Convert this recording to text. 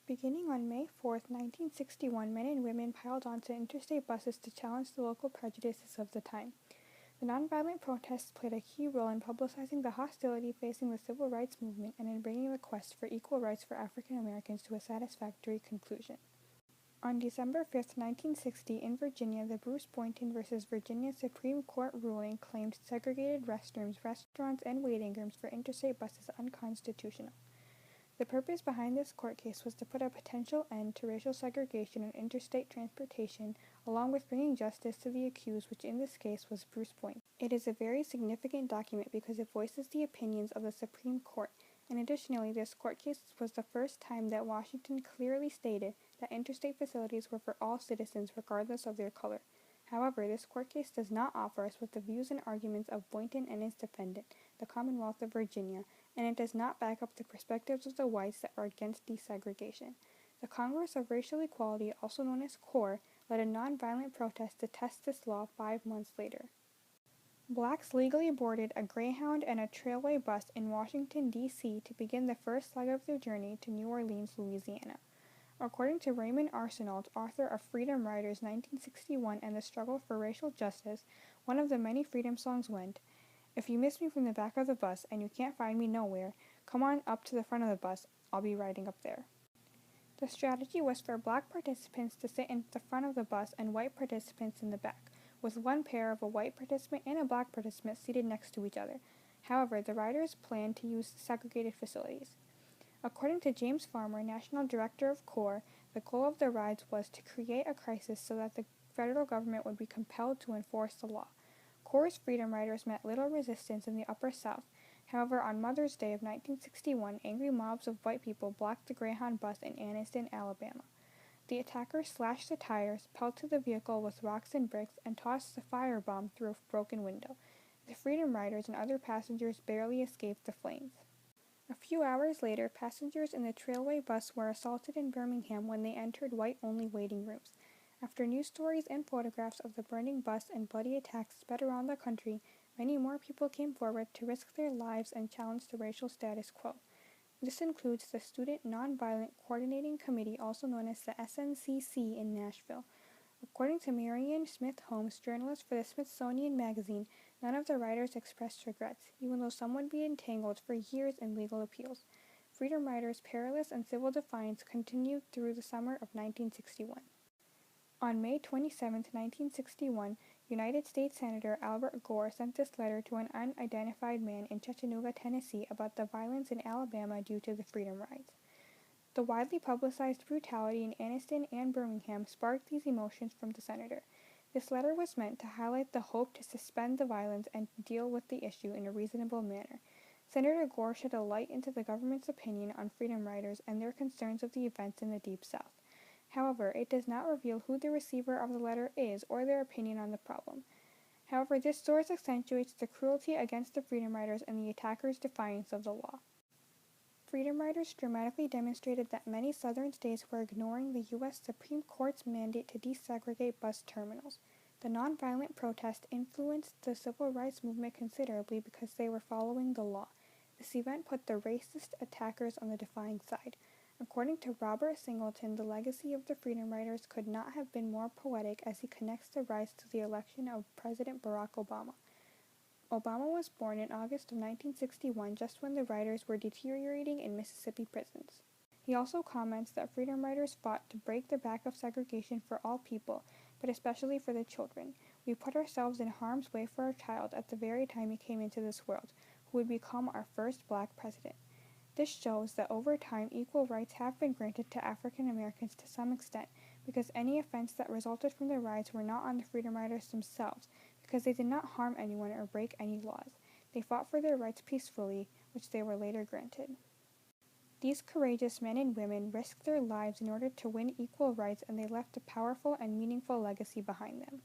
Beginning on May 4, 1961, men and women piled onto interstate buses to challenge the local prejudices of the time. The nonviolent protests played a key role in publicizing the hostility facing the civil rights movement and in bringing the quest for equal rights for African Americans to a satisfactory conclusion. On December 5, 1960, in Virginia, the Bruce Boynton v. Virginia Supreme Court ruling claimed segregated restrooms, restaurants, and waiting rooms for interstate buses unconstitutional. The purpose behind this court case was to put a potential end to racial segregation in interstate transportation, along with bringing justice to the accused, which in this case was Bruce Boynton. It is a very significant document because it voices the opinions of the Supreme Court, and additionally, this court case was the first time that Washington clearly stated that interstate facilities were for all citizens regardless of their color. However, this court case does not offer us with the views and arguments of Boynton and his defendant, the Commonwealth of Virginia, and it does not back up the perspectives of the whites that are against desegregation. The Congress of Racial Equality, also known as CORE, led a nonviolent protest to test this law 5 months later. Blacks legally boarded a Greyhound and a Trailway bus in Washington, D.C. to begin the first leg of their journey to New Orleans, Louisiana. According to Raymond Arsenault, author of Freedom Riders 1961 and the Struggle for Racial Justice, one of the many freedom songs went, "If you miss me from the back of the bus and you can't find me nowhere, come on up to the front of the bus, I'll be riding up there." The strategy was for black participants to sit in the front of the bus and white participants in the back, with one pair of a white participant and a black participant seated next to each other. However, the riders planned to use segregated facilities. According to James Farmer, National Director of CORE, the goal of the rides was to create a crisis so that the federal government would be compelled to enforce the law. CORE's Freedom Riders met little resistance in the Upper South. However, on Mother's Day of 1961, angry mobs of white people blocked the Greyhound bus in Anniston, Alabama. The attackers slashed the tires, pelted the vehicle with rocks and bricks, and tossed a firebomb through a broken window. The Freedom Riders and other passengers barely escaped the flames. A few hours later, passengers in the Trailway bus were assaulted in Birmingham when they entered white-only waiting rooms. After news stories and photographs of the burning bus and bloody attacks spread around the country, many more people came forward to risk their lives and challenge the racial status quo. This includes the Student Nonviolent Coordinating Committee, also known as the SNCC, in Nashville. According to Marianne Smith Holmes, journalist for the Smithsonian Magazine, none of the riders expressed regrets, even though some would be entangled for years in legal appeals. Freedom Riders' perilous and civil defiance continued through the summer of 1961. On May 27, 1961, United States Senator Albert Gore sent this letter to an unidentified man in Chattanooga, Tennessee, about the violence in Alabama due to the Freedom Rides. The widely publicized brutality in Anniston and Birmingham sparked these emotions from the senator. This letter was meant to highlight the hope to suspend the violence and deal with the issue in a reasonable manner. Senator Gore shed a light into the government's opinion on Freedom Riders and their concerns of the events in the Deep South. However, it does not reveal who the receiver of the letter is or their opinion on the problem. However, this source accentuates the cruelty against the Freedom Riders and the attackers' defiance of the law. Freedom Riders dramatically demonstrated that many southern states were ignoring the U.S. Supreme Court's mandate to desegregate bus terminals. The nonviolent protest influenced the civil rights movement considerably because they were following the law. This event put the racist attackers on the defying side. According to Robert Singleton, the legacy of the Freedom Riders could not have been more poetic as he connects the rise to the election of President Barack Obama. Obama was born in August of 1961, just when the Riders were deteriorating in Mississippi prisons. He also comments that Freedom Riders fought to break the back of segregation for all people, but especially for the children. We put ourselves in harm's way for our child at the very time he came into this world, who would become our first black president. This shows that over time, equal rights have been granted to African Americans to some extent, because any offense that resulted from the riots were not on the Freedom Riders themselves, because they did not harm anyone or break any laws. They fought for their rights peacefully, which they were later granted. These courageous men and women risked their lives in order to win equal rights, and they left a powerful and meaningful legacy behind them.